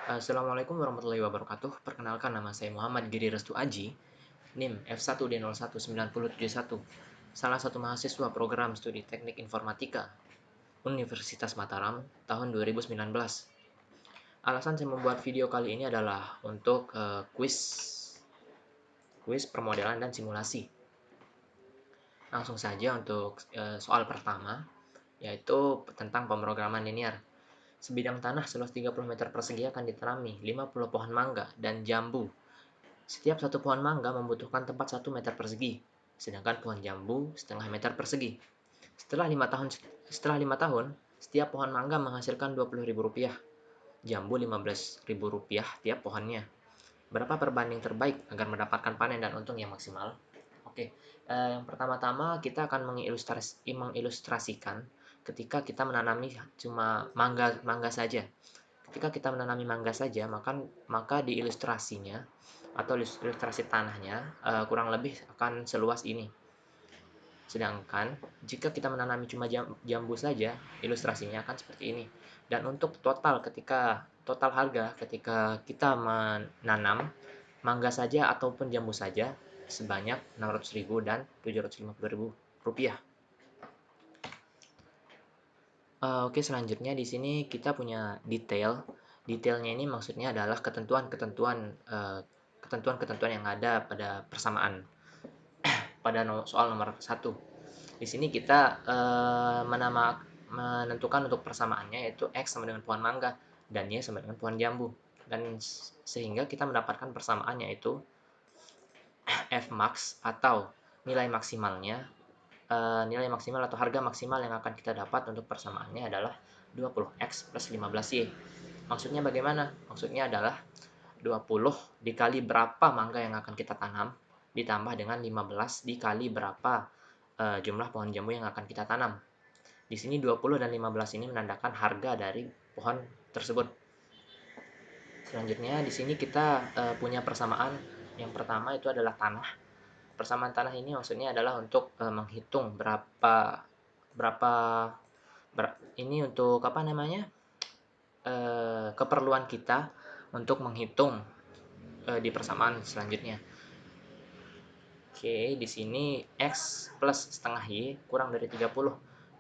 Assalamualaikum warahmatullahi wabarakatuh. Perkenalkan, nama saya Muhammad Giri Restu Aji, NIM F1D019071, salah satu mahasiswa program studi Teknik Informatika Universitas Mataram tahun 2019. Alasan saya membuat video kali ini adalah untuk kuis permodelan dan simulasi. Langsung saja untuk soal pertama, yaitu tentang pemrograman linear. Sebidang tanah seluas 30 meter persegi akan ditanami 50 pohon mangga dan jambu. Setiap satu pohon mangga membutuhkan tempat 1 meter persegi, sedangkan pohon jambu setengah meter persegi. Setelah 5 tahun, setiap pohon mangga menghasilkan Rp20.000, jambu Rp15.000 tiap pohonnya. Berapa perbanding terbaik agar mendapatkan panen dan untung yang maksimal? Oke, yang pertama-tama kita akan mengilustrasikan ketika kita menanami cuma mangga saja. Ketika kita menanami mangga saja, maka di ilustrasinya atau ilustrasi tanahnya kurang lebih akan seluas ini. Sedangkan jika kita menanami cuma jambu saja, ilustrasinya akan seperti ini. Dan untuk total harga ketika kita menanam mangga saja ataupun jambu saja sebanyak Rp600.000 dan Rp750.000. Oke, selanjutnya di sini kita punya detail. Detailnya ini maksudnya adalah ketentuan-ketentuan yang ada pada persamaan pada soal nomor 1. Di sini kita menentukan untuk persamaannya, yaitu X sama dengan pohon mangga dan Y sama dengan pohon jambu. Dan sehingga kita mendapatkan persamaan, yaitu Fmax atau nilai maksimal atau harga maksimal yang akan kita dapat untuk persamaannya adalah 20X plus 15Y. Maksudnya bagaimana? Maksudnya adalah 20 dikali berapa mangga yang akan kita tanam ditambah dengan 15 dikali berapa jumlah pohon jambu yang akan kita tanam. Di sini 20 dan 15 ini menandakan harga dari pohon tersebut. Selanjutnya di sini kita punya persamaan. Yang pertama itu adalah tanah. Persamaan tanah ini maksudnya adalah untuk menghitung ini untuk keperluan kita untuk menghitung di persamaan selanjutnya. Oke, di sini X plus setengah Y kurang dari 30.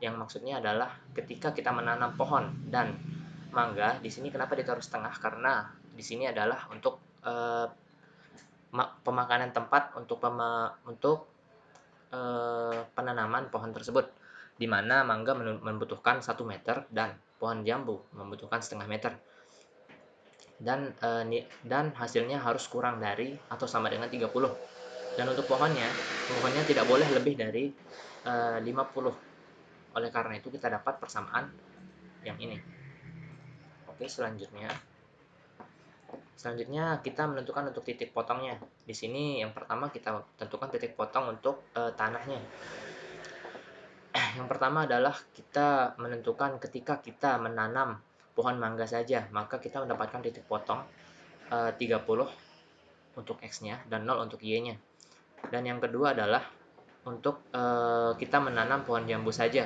Yang maksudnya adalah ketika kita menanam pohon dan mangga, di sini kenapa ditaruh setengah? Karena di sini adalah untuk pemakanan tempat untuk penanaman pohon tersebut, di mana mangga membutuhkan 1 meter dan pohon jambu membutuhkan setengah meter. Dan hasilnya harus kurang dari atau sama dengan 30. Dan untuk pohonnya tidak boleh lebih dari 50. Oleh karena itu kita dapat persamaan yang ini. Oke, selanjutnya kita menentukan untuk titik potongnya. Di sini yang pertama kita tentukan titik potong untuk tanahnya. Yang pertama adalah kita menentukan ketika kita menanam pohon mangga saja, maka kita mendapatkan titik potong 30 untuk X-nya dan 0 untuk Y-nya. Dan yang kedua adalah untuk kita menanam pohon jambu saja.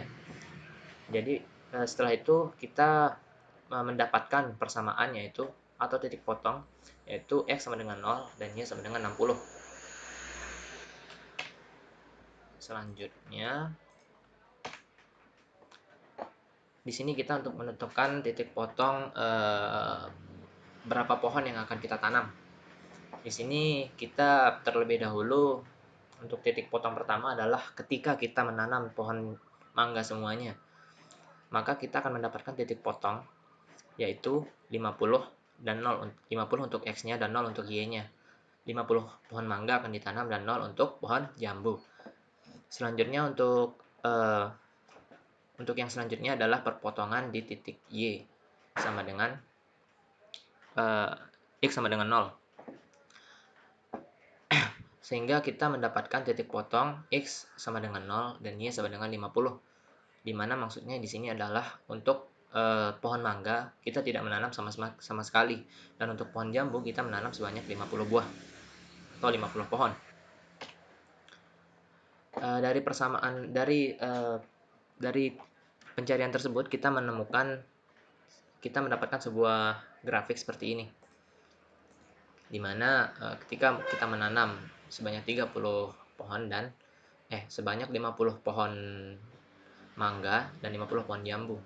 Jadi setelah itu kita mendapatkan persamaan, yaitu atau titik potong, yaitu X sama dengan 0 dan Y sama dengan 60. Selanjutnya di sini kita untuk menentukan titik potong berapa pohon yang akan kita tanam. Di sini kita terlebih dahulu untuk titik potong pertama adalah ketika kita menanam pohon mangga semuanya, maka kita akan mendapatkan titik potong yaitu 50 dan 0, 50 untuk X-nya dan 0 untuk Y-nya. 50 pohon mangga akan ditanam dan 0 untuk pohon jambu. Selanjutnya untuk yang selanjutnya adalah perpotongan di titik Y sama dengan X sama dengan 0. Sehingga kita mendapatkan titik potong X sama dengan 0 dan Y sama dengan 50. Dimana maksudnya di sini adalah untuk pohon mangga kita tidak menanam sama sekali, dan untuk pohon jambu kita menanam sebanyak 50 buah atau 50 pohon. Dari persamaan dari pencarian tersebut kita menemukan kita mendapatkan sebuah grafik seperti ini, dimana ketika kita menanam sebanyak 30 pohon dan sebanyak 50 pohon mangga dan 50 pohon jambu.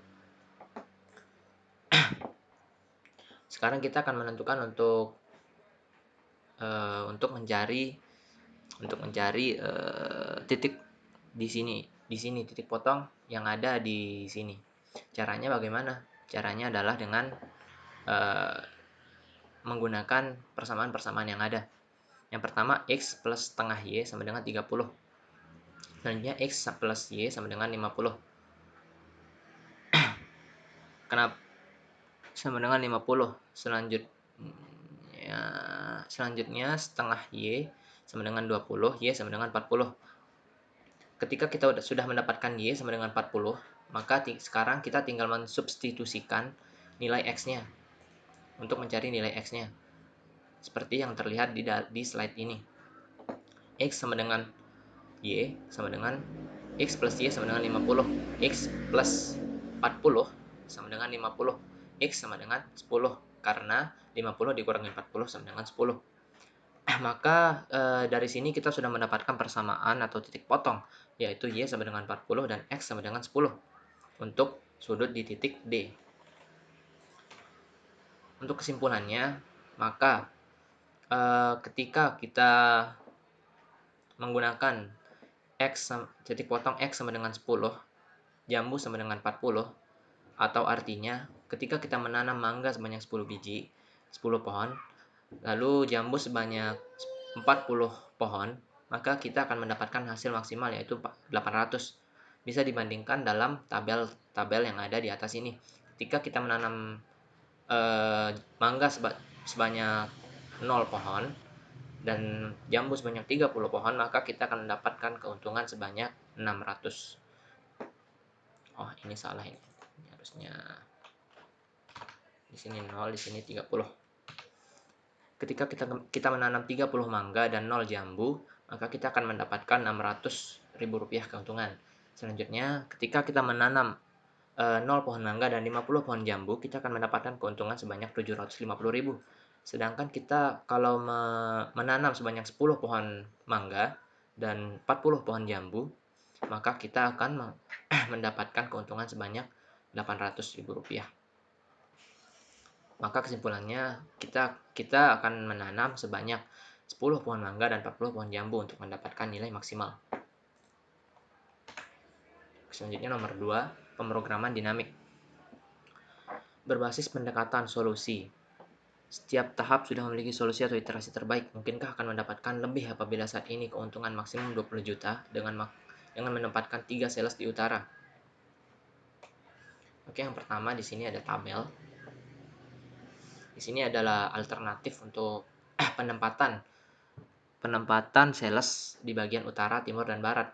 Sekarang kita akan menentukan untuk mencari titik di sini titik potong yang ada di sini. Caranya bagaimana? Caranya adalah dengan menggunakan persamaan-persamaan yang ada. Yang pertama, X plus setengah Y sama dengan 30. Selanjutnya, X plus Y sama dengan 50. Kenapa? Sama dengan 50. Selanjutnya, setengah Y sama dengan 20, Y sama dengan 40. Ketika kita sudah mendapatkan Y sama dengan 40, maka sekarang kita tinggal mensubstitusikan nilai X-nya untuk mencari nilai X-nya. Seperti yang terlihat di slide ini. X sama dengan Y sama dengan X plus Y sama dengan 50. X plus 40 sama dengan 50. X sama dengan 10. Karena 50 dikurangi 40 sama dengan 10. Maka dari sini kita sudah mendapatkan persamaan atau titik potong, yaitu Y sama dengan 40 dan X sama dengan 10 untuk sudut di titik D. Untuk kesimpulannya, maka ketika kita menggunakan titik potong X sama dengan 10, jambu sama dengan 40, atau artinya ketika kita menanam mangga sebanyak 10 biji, 10 pohon, lalu jambu sebanyak 40 pohon, maka kita akan mendapatkan hasil maksimal yaitu 800. Bisa dibandingkan dalam tabel yang ada di atas ini. Ketika kita menanam mangga sebanyak 0 pohon dan jambu sebanyak 30 pohon, maka kita akan mendapatkan keuntungan sebanyak 600. Oh, ini salah ini. Harusnya di sini 0, di sini 30. Ketika kita menanam 30 mangga dan 0 jambu, maka kita akan mendapatkan 600.000 rupiah keuntungan. Selanjutnya, ketika kita menanam 0 pohon mangga dan 50 pohon jambu, kita akan mendapatkan keuntungan sebanyak 750.000. Sedangkan kita kalau menanam sebanyak 10 pohon mangga dan 40 pohon jambu, maka kita akan mendapatkan keuntungan sebanyak 800.000 rupiah. Maka kesimpulannya, kita akan menanam sebanyak 10 pohon mangga dan 40 pohon jambu untuk mendapatkan nilai maksimal. Selanjutnya nomor 2, pemrograman dinamik. Berbasis pendekatan solusi. Setiap tahap sudah memiliki solusi atau iterasi terbaik. Mungkinkah akan mendapatkan lebih apabila saat ini keuntungan maksimum 20 juta dengan menempatkan 3 sales di utara? Oke, yang pertama di sini ada tabel. Di sini adalah alternatif untuk penempatan sales di bagian utara, timur, dan barat.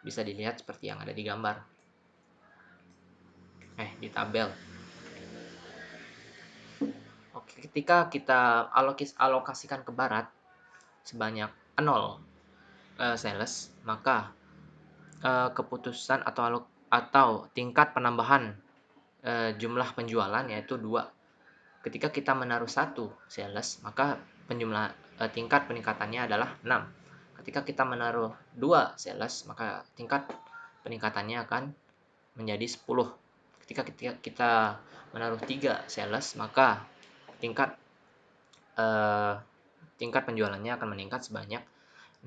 Bisa dilihat seperti yang ada di gambar. Di tabel. Oke, ketika kita alokasikan ke barat sebanyak 0 sales, maka keputusan atau tingkat penambahan jumlah penjualan yaitu 2. Ketika kita menaruh 1 sales, maka tingkat peningkatannya adalah 6. Ketika kita menaruh 2 sales, maka tingkat peningkatannya akan menjadi 10. Ketika kita menaruh 3 sales, maka tingkat penjualannya akan meningkat sebanyak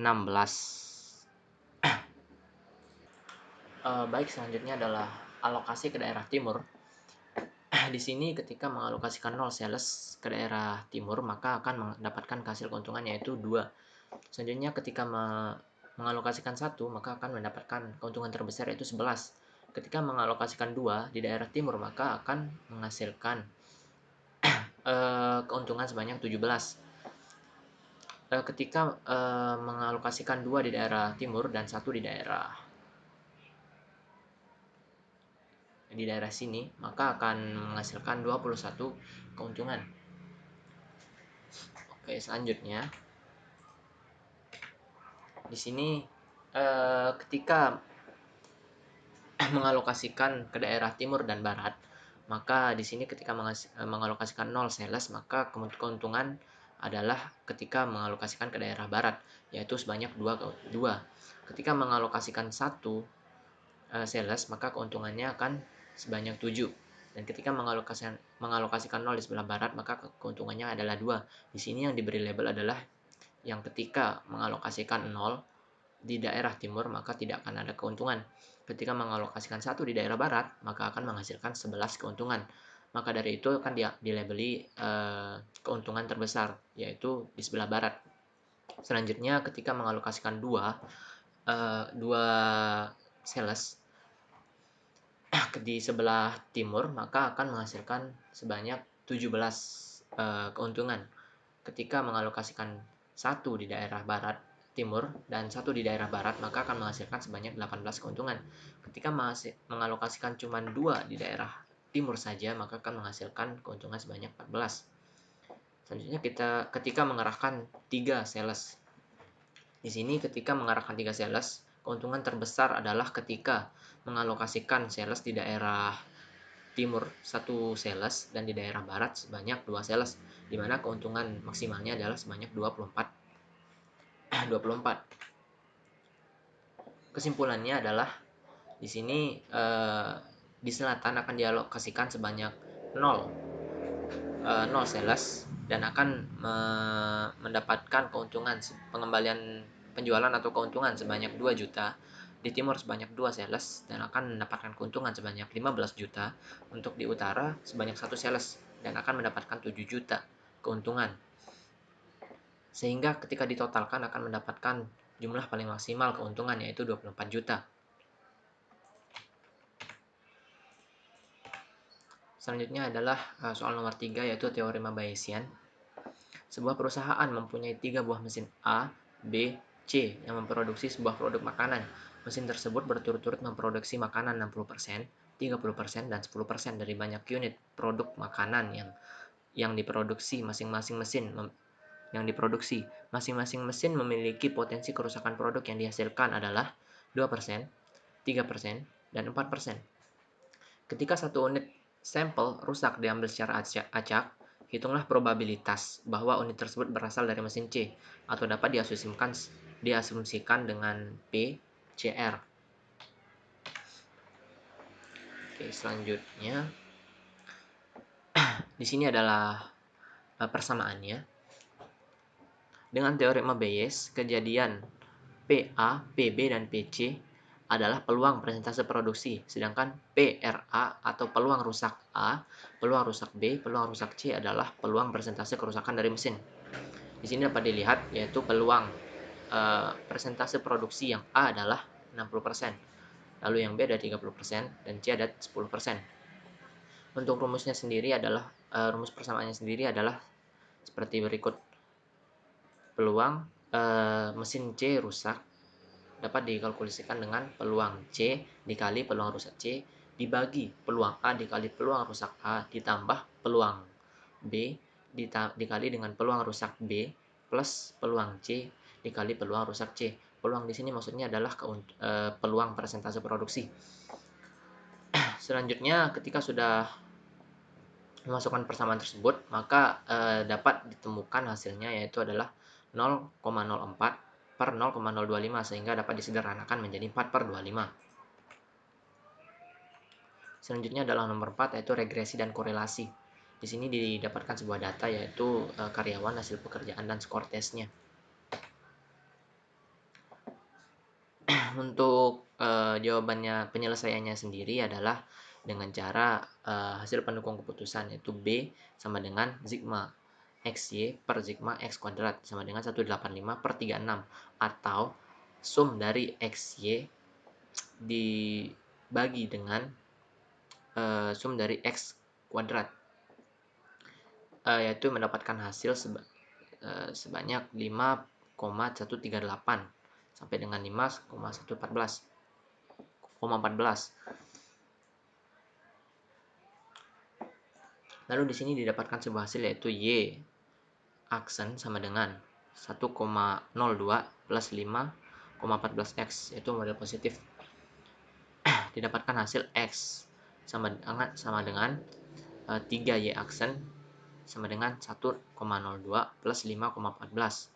16. Baik, selanjutnya adalah alokasi ke daerah timur. Di sini ketika mengalokasikan 0 sales ke daerah timur, maka akan mendapatkan hasil keuntungan yaitu 2. Selanjutnya ketika mengalokasikan 1, maka akan mendapatkan keuntungan terbesar yaitu 11. Ketika mengalokasikan 2 di daerah timur, maka akan menghasilkan keuntungan sebanyak 17. Ketika mengalokasikan 2 di daerah timur dan 1 di daerah sini, maka akan menghasilkan 21 keuntungan. Oke, selanjutnya di sini ketika mengalokasikan ke daerah timur dan barat, maka di sini ketika mengalokasikan 0 sales, maka keuntungan adalah ketika mengalokasikan ke daerah barat, yaitu sebanyak 2. Ketika mengalokasikan 1 sales, maka keuntungannya akan sebanyak 7. Dan ketika mengalokasikan 0 di sebelah barat, maka keuntungannya adalah 2. Di sini yang diberi label adalah yang ketika mengalokasikan 0 di daerah timur, maka tidak akan ada keuntungan. Ketika mengalokasikan 1 di daerah barat, maka akan menghasilkan 11 keuntungan. Maka dari itu akan dilabeli keuntungan terbesar, yaitu di sebelah barat. Selanjutnya, ketika mengalokasikan 2 sales di sebelah timur, maka akan menghasilkan sebanyak 17 keuntungan. Ketika mengalokasikan 1 di daerah barat timur dan 1 di daerah barat, maka akan menghasilkan sebanyak 18 keuntungan. Ketika mengalokasikan cuma 2 di daerah timur saja, maka akan menghasilkan keuntungan sebanyak 14. Selanjutnya ketika mengerahkan 3 sales. Di sini ketika mengerahkan 3 sales, keuntungan terbesar adalah ketika mengalokasikan sales di daerah timur 1 sales dan di daerah barat sebanyak 2 sales, di mana keuntungan maksimalnya adalah sebanyak 24. Kesimpulannya adalah di sini di selatan akan dialokasikan sebanyak 0 sales dan akan mendapatkan keuntungan pengembalian penjualan atau keuntungan sebanyak 2 juta. Di timur sebanyak 2 sales dan akan mendapatkan keuntungan sebanyak 15 juta. Untuk di utara sebanyak 1 sales dan akan mendapatkan 7 juta keuntungan. Sehingga ketika ditotalkan akan mendapatkan jumlah paling maksimal keuntungan, yaitu 24 juta. Selanjutnya adalah soal nomor 3, yaitu teorema Bayesian. Sebuah perusahaan mempunyai 3 buah mesin A, B, C yang memproduksi sebuah produk makanan. Mesin tersebut berturut-turut memproduksi makanan 60%, 30%, dan 10% dari banyak unit produk makanan yang diproduksi masing-masing mesin. Masing-masing mesin memiliki potensi kerusakan produk yang dihasilkan adalah 2%, 3%, dan 4%. Ketika satu unit sampel rusak diambil secara acak, hitunglah probabilitas bahwa unit tersebut berasal dari mesin C atau dapat diasumsikan dengan P, CR. Oke, selanjutnya di sini adalah persamaannya. Dengan teorema Bayes, kejadian PA, PB, dan PC adalah peluang persentase produksi, sedangkan PRA atau peluang rusak A, peluang rusak B, peluang rusak C adalah peluang persentase kerusakan dari mesin. Di sini dapat dilihat yaitu peluang persentase produksi yang A adalah 60%, lalu yang B ada 30% dan C ada 10%. Untuk rumusnya sendiri adalah rumus persamaannya sendiri adalah seperti berikut. Peluang mesin C rusak dapat dikalkulasikan dengan peluang C dikali peluang rusak C dibagi peluang A dikali peluang rusak A ditambah peluang B dikali dengan peluang rusak B plus peluang C dikali peluang rusak C. Peluang di sini maksudnya adalah peluang persentase produksi. Selanjutnya ketika sudah memasukkan persamaan tersebut, maka dapat ditemukan hasilnya, yaitu adalah 0,04 per 0,025 sehingga dapat disederhanakan menjadi 4/25. Selanjutnya adalah nomor 4, yaitu regresi dan korelasi. Di sini didapatkan sebuah data, yaitu karyawan, hasil pekerjaan, dan skor tesnya. Untuk jawabannya, penyelesaiannya sendiri adalah dengan cara hasil pendukung keputusan, yaitu B sama dengan sigma XY per sigma X kuadrat sama dengan 185/36, atau sum dari XY dibagi dengan sum dari X kuadrat, yaitu mendapatkan hasil sebanyak 5,138 sampai dengan 5,114. Lalu di sini didapatkan sebuah hasil, yaitu Y aksen sama dengan 1,02 plus 5,14X, yaitu model positif. Didapatkan hasil X sama dengan 3Y aksen sama dengan 1,02 plus 5,14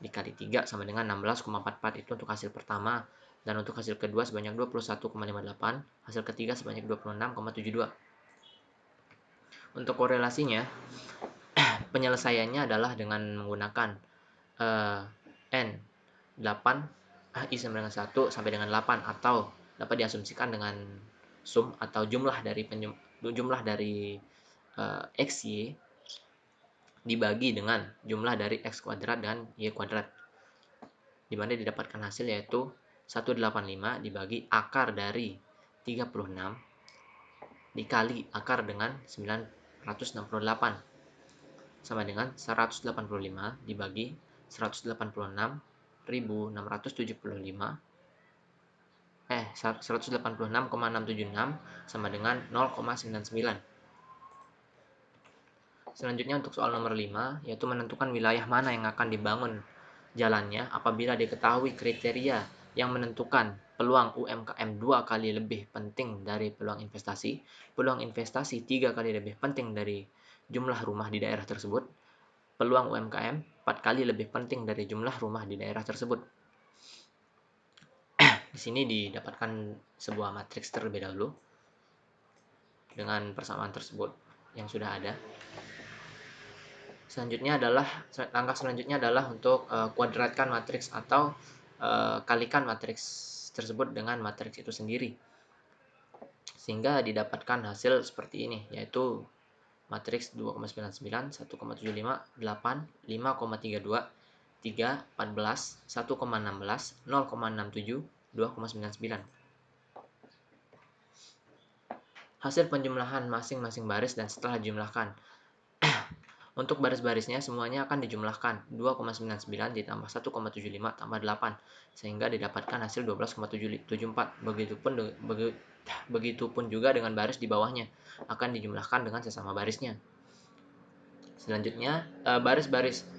dikali 3 sama dengan 16,44. Itu untuk hasil pertama. Dan untuk hasil kedua sebanyak 21,58, hasil ketiga sebanyak 26,72. Untuk korelasinya, penyelesaiannya adalah dengan menggunakan N 8 I sama dengan 1 sampai dengan 8, atau dapat diasumsikan dengan sum atau jumlah dari XY dibagi dengan jumlah dari X kuadrat dan Y kuadrat, di mana didapatkan hasil yaitu 185 dibagi akar dari 36 dikali akar dengan 968 sama dengan 185 dibagi 186,676 sama dengan 0,99. Selanjutnya untuk soal nomor 5, yaitu menentukan wilayah mana yang akan dibangun jalannya apabila diketahui kriteria yang menentukan peluang UMKM 2 kali lebih penting dari peluang investasi 3 kali lebih penting dari jumlah rumah di daerah tersebut, peluang UMKM 4 kali lebih penting dari jumlah rumah di daerah tersebut. Di sini didapatkan sebuah matriks terlebih dahulu dengan persamaan tersebut yang sudah ada. Langkah selanjutnya adalah untuk kuadratkan matriks atau kalikan matriks tersebut dengan matriks itu sendiri, sehingga didapatkan hasil seperti ini, yaitu matriks 2,99, 1,75, 8, 5,32, 3, 14, 1,16, 0,67, 2,99. Hasil penjumlahan masing-masing baris dan setelah dijumlahkan. Untuk baris-barisnya semuanya akan dijumlahkan 2,99 ditambah 1,75 tambah 8 sehingga didapatkan hasil 12,74. Begitupun juga dengan baris di bawahnya akan dijumlahkan dengan sesama barisnya. Selanjutnya,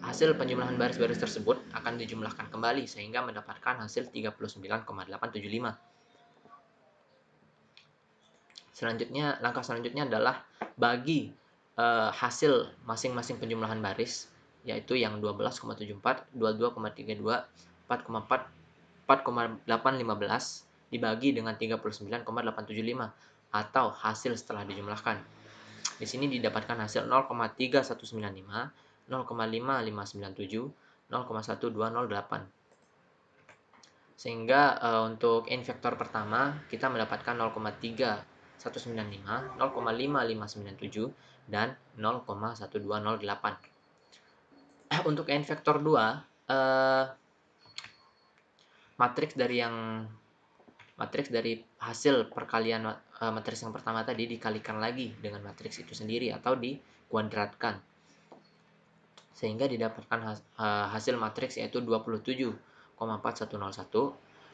hasil penjumlahan baris-baris tersebut akan dijumlahkan kembali sehingga mendapatkan hasil 39,875. Langkah selanjutnya adalah bagi hasil masing-masing penjumlahan baris, yaitu yang 12,74, 22,32, 4,4, 4,815 dibagi dengan 39,875 atau hasil setelah dijumlahkan. Di sini didapatkan hasil 0,3195, 0,5597, 0,1208. Sehingga untuk n vektor pertama kita mendapatkan 0,3195, 0,5597 dan 0,1208. Untuk n vektor 2, matriks dari hasil perkalian matriks yang pertama tadi dikalikan lagi dengan matriks itu sendiri atau dikuadratkan, sehingga didapatkan hasil matriks yaitu 27,4101,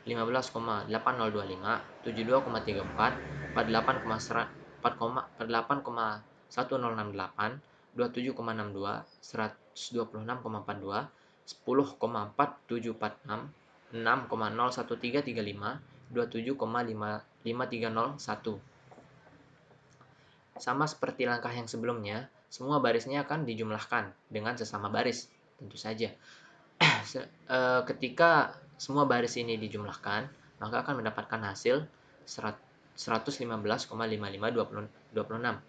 15,8025, 72,34, 48,1068, 27,62, 126,42, 10,4746, 6,01335, 27,5301. Sama seperti langkah yang sebelumnya, semua barisnya akan dijumlahkan dengan sesama baris, tentu saja. Ketika semua baris ini dijumlahkan, maka akan mendapatkan hasil 115,5526.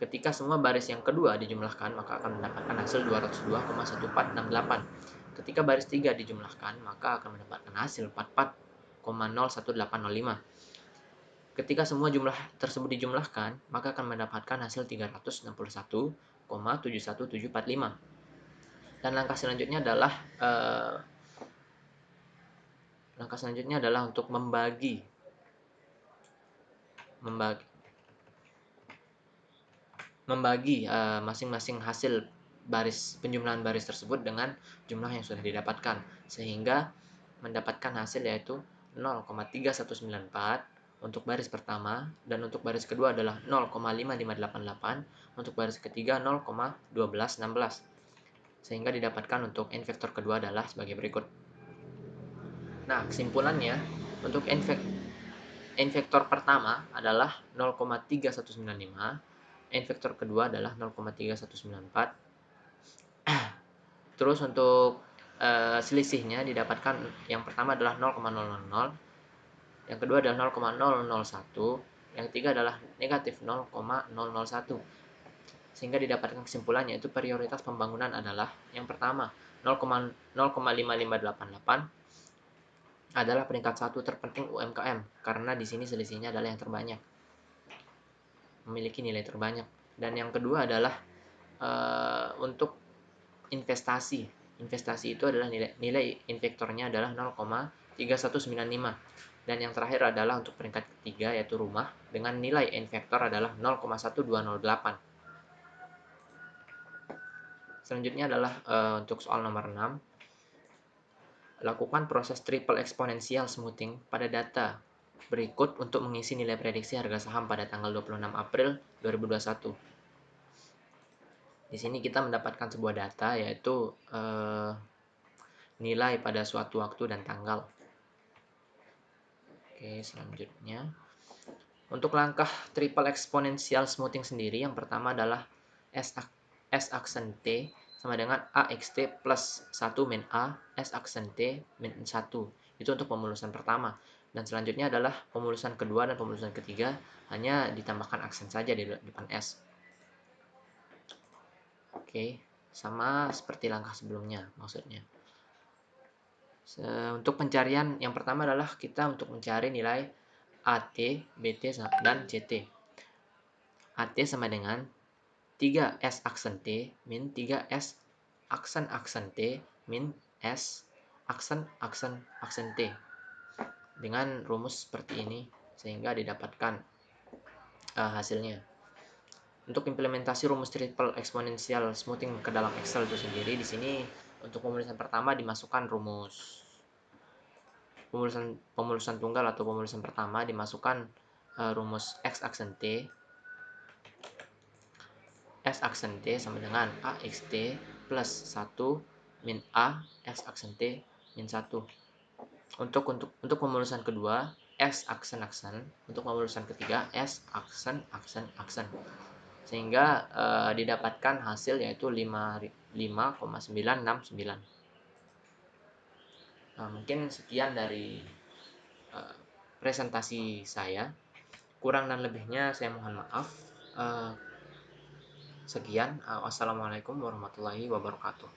Ketika semua baris yang kedua dijumlahkan, maka akan mendapatkan hasil 202,1468. Ketika baris 3 dijumlahkan, maka akan mendapatkan hasil 44,01805. Ketika semua jumlah tersebut dijumlahkan, maka akan mendapatkan hasil 361,71745. Dan langkah selanjutnya adalah untuk membagi masing-masing hasil penjumlahan baris tersebut dengan jumlah yang sudah didapatkan, sehingga mendapatkan hasil yaitu 0,3194 untuk baris pertama, dan untuk baris kedua adalah 0,5588, untuk baris ketiga 0,1216, sehingga didapatkan untuk n vektor kedua adalah sebagai berikut. Nah, kesimpulannya untuk n vektor pertama adalah 0,3195, N vektor kedua adalah 0,3194. Terus untuk selisihnya didapatkan, yang pertama adalah 0,000, yang kedua adalah 0,001, yang ketiga adalah negatif 0,001. Sehingga didapatkan kesimpulannya yaitu prioritas pembangunan adalah yang pertama 0,5588 adalah peringkat 1 terpenting UMKM, karena di sini selisihnya adalah yang terbanyak, memiliki nilai terbanyak. Dan yang kedua adalah untuk investasi. Investasi itu adalah nilai invektornya adalah 0,3195. Dan yang terakhir adalah untuk peringkat ketiga yaitu rumah dengan nilai invektor adalah 0,1208. Selanjutnya adalah untuk soal nomor 6. Lakukan proses triple exponential smoothing pada data berikut untuk mengisi nilai prediksi harga saham pada tanggal 26 April 2021. Di sini kita mendapatkan sebuah data yaitu nilai pada suatu waktu dan tanggal. Oke, selanjutnya untuk langkah triple exponential smoothing sendiri, yang pertama adalah S aksen T sama dengan AXT plus 1 min A S aksen T min 1. Itu untuk pemulusan pertama. Dan selanjutnya adalah pemulusan kedua dan pemulusan ketiga, hanya ditambahkan aksen saja di depan S. Oke, sama seperti langkah sebelumnya maksudnya. Untuk pencarian yang pertama adalah kita untuk mencari nilai AT, BT, dan CT. AT sama dengan 3S aksen T min 3S aksen T min S aksen T dengan rumus seperti ini sehingga didapatkan hasilnya. Untuk implementasi rumus triple exponential smoothing ke dalam Excel itu sendiri, di sini untuk pemulusan pertama dimasukkan rumus pemulusan tunggal atau pemulusan pertama dimasukkan rumus X aksen T. S aksen T sama dengan AXT plus 1 min A S aksen T min 1. Untuk pemulusan kedua S aksen. Untuk pemulusan ketiga S aksen. Sehingga didapatkan hasil yaitu 5,969. Nah, mungkin sekian dari presentasi saya. Kurang dan lebihnya saya mohon maaf. Sekian, wassalamualaikum warahmatullahi wabarakatuh.